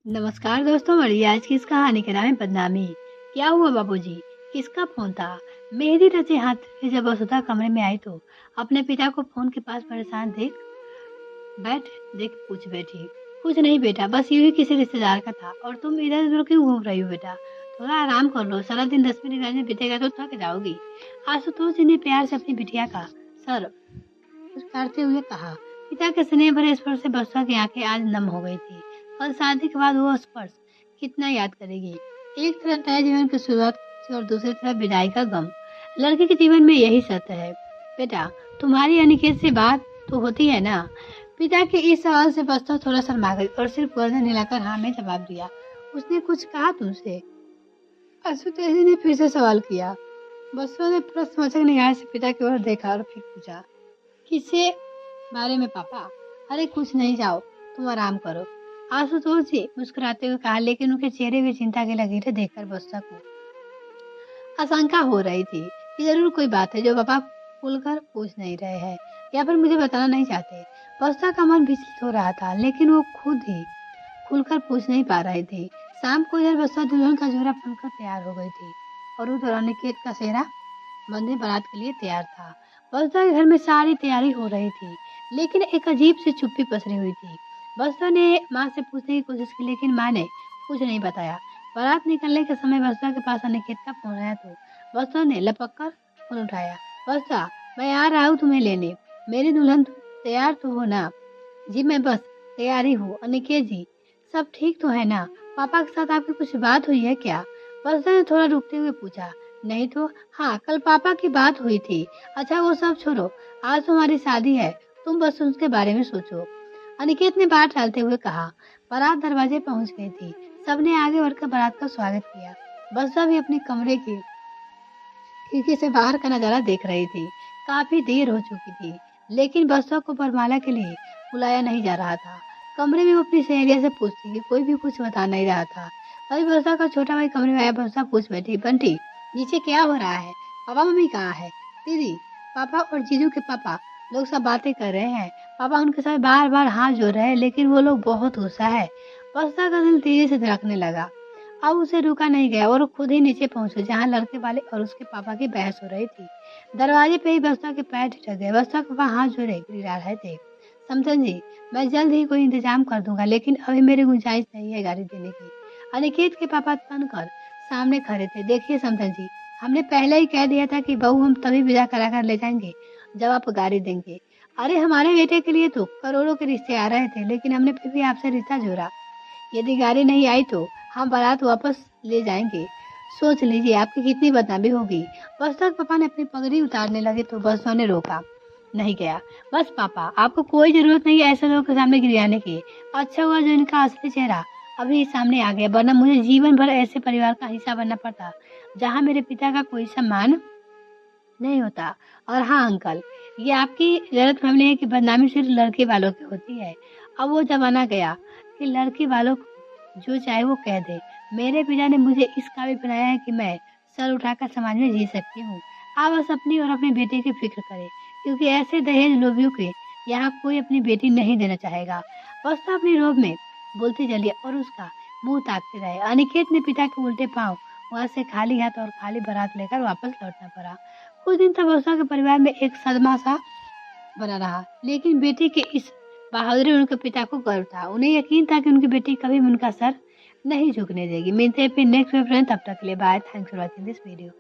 नमस्कार दोस्तों, मेरी आज की इस कहानी का नाम है बदनामी। क्या हुआ बाबूजी? किसका फोन था? मेहंदी रचे हाथ से जब वसुधा कमरे में आई तो अपने पिता को फोन के पास परेशान बैठ देख पूछ बैठी। कुछ नहीं बेटा, बस यूं ही किसी रिश्तेदार का था। और तुम इधर उधर क्यों घूम रही हो बेटा? थोड़ा आराम कर लो, सारा दिन 10 मिनट घर में बीतेगा तो थक जाओगी। आशुतोष ने प्यार से अपनी बिटिया का सर पुचकारते हुए कहा। पिता के स्नेह भरे स्पर्श से बसवा की आंखें आज नम हो गई थी। कल शादी के बाद वो स्पर्श कितना याद करेगी। एक तरफ नए जीवन की शुरुआत थी और दूसरी तरफ विदाई का गम। लड़के के जीवन में यही सत्य है। बेटा, तुम्हारी अनिकेत से बात तो होती है ना? पिता के इस सवाल से बसवा थोड़ा शर्मा गई और सिर्फ गर्दन हिलाकर हाँ में जवाब दिया। उसने कुछ कहा तुमसे? आशुतोष ने फिर से सवाल किया। बसवा ने प्रश्नवाचक निगाह से पिता की ओर देखा और फिर पूछा, किससे बारे में पापा? अरे कुछ नहीं, जाओ तुम आराम करो। आशुतोष जी मुस्कुराते हुए कहा, लेकिन उनके चेहरे में चिंता की लकीरें देखकर बस्ता को आशंका हो रही थी कि जरूर कोई बात है जो पापा खुलकर पूछ नहीं रहे हैं या फिर मुझे बताना नहीं चाहते। बस्ता का मन विचलित हो रहा था, लेकिन वो खुद ही खुलकर पूछ नहीं पा रही थी। शाम को इधर बस्ता दुल्हन का जोड़ा बनकर तैयार हो गई थी और उधर अनिकेत का सेहरा बंदे बारात के लिए तैयार था। बस्ता के घर में सारी तैयारी हो रही थी, लेकिन एक अजीब सी चुप्पी पसरी हुई थी। बस्ता ने माँ से पूछने की कोशिश की, लेकिन माँ ने कुछ नहीं बताया। बारात निकलने के समय बस्ता के पास अनिकेत का फोन आया तो बस्ता ने लपक कर फोन उठाया। बस्ता, मैं आ रहा हूँ तुम्हें लेने। मेरी दुल्हन, तुम तैयार तो हो ना? जी मैं बस तैयार ही हूँ। अनिकेत जी, सब ठीक तो है ना? पापा के साथ आपकी कुछ बात हुई है क्या? बस्ता ने थोड़ा रुकते हुए पूछा। नहीं तो हाँ, कल पापा की बात हुई थी। अच्छा वो सब छोड़ो, आज तुम्हारी शादी है, तुम बस उसके बारे में सोचो। अनिकेत ने बात टालते हुए कहा। बारात दरवाजे पहुंच गई थी। सबने आगे बढ़कर बारात का स्वागत किया। बस्ता भी अपने कमरे की खिड़की से बाहर का नजारा देख रही थी। काफी देर हो चुकी थी, लेकिन बस्ता को वरमाला के लिए बुलाया नहीं जा रहा था। कमरे में वो अपनी सहेलिया से पूछती कि कोई भी कुछ बता नहीं रहा था। अभी बस्ता का छोटा भाई कमरे में आया। बस्ता पूछ बैठी, बंटी नीचे क्या हो रहा है? पापा मम्मी कहाँ है? दीदी, पापा और जीजू के पापा लोग सब बातें कर रहे हैं। पापा उनके साथ बार बार हाथ जोड़ रहे हैं, लेकिन वो लोग बहुत गुस्सा है। बस्ता का दिल तेजी से धड़कने लगा। अब उसे रुका नहीं गया और वो खुद ही नीचे पहुंचे, जहां लड़के वाले और उसके पापा की बहस हो रही थी। दरवाजे पे ही बस्ता के पैर ठिठक गए। बस्ता के पापा हाथ जोड़े गिरा रहे थे। समझन जी, मैं जल्द ही कोई इंतजाम कर दूंगा, लेकिन अभी मेरी गुंजाइश नहीं है गाड़ी देने की। अनिकेत के पापा तन कर सामने खड़े थे। देखिए समझन जी, हमने पहले ही कह दिया था कि बहू हम तभी विदा करा कर ले जाएंगे जब आप गाड़ी देंगे। अरे हमारे बेटे के लिए तो करोड़ों के रिश्ते आ रहे थे, लेकिन हमने फिर भी आपसे रिश्ता जोड़ा। यदि गाड़ी नहीं आई तो हम बारात वापस ले जाएंगे। सोच लीजिए आपकी कितनी बदनामी होगी। बस्ता के पापा ने अपनी पगड़ी उतारने लगे तो बस्ता ने रोका नहीं गया। बस पापा, आपको कोई जरूरत नहीं है ऐसे लोगों के सामने गिरियाने की। अच्छा हुआ जो इनका असली चेहरा अभी सामने आ गया, वरना मुझे जीवन भर ऐसे परिवार का हिस्सा बनना पड़ता जहाँ मेरे पिता का कोई सम्मान नहीं होता। और हाँ अंकल, ये आपकी गलतफहमी है कि बदनामी सिर्फ लड़के वालों की होती है। अब वो जमाना गया कि लड़की वालों को जो चाहे वो कह दे। मेरे पिता ने मुझे इस काबिल बनाया है कि मैं सर उठाकर समाज में जी सकती हूँ। आप बस अपनी और अपने बेटे की फिक्र करें, क्योंकि ऐसे दहेज लोभियों के यहाँ कोई अपनी बेटी नहीं देना चाहेगा। बस तो अपनी रोब में बोलती चलिए और उसका मुंह ताकते रहे। अनिकेत ने पिता के उल्टे पांव वहां से खाली हाथ और खाली बारात लेकर वापस लौटना पड़ा। कुछ दिन तक वर्षा के परिवार में एक सदमा सा बना रहा, लेकिन बेटी के इस बहादुरी उनके पिता को गर्व था। उन्हें यकीन था कि उनकी बेटी कभी भी उनका सर नहीं झुकने देगी। मिलते हैं फिर नेक्स्ट फ्रेंड, तब तक के लिए bye. Thanks for watching this video.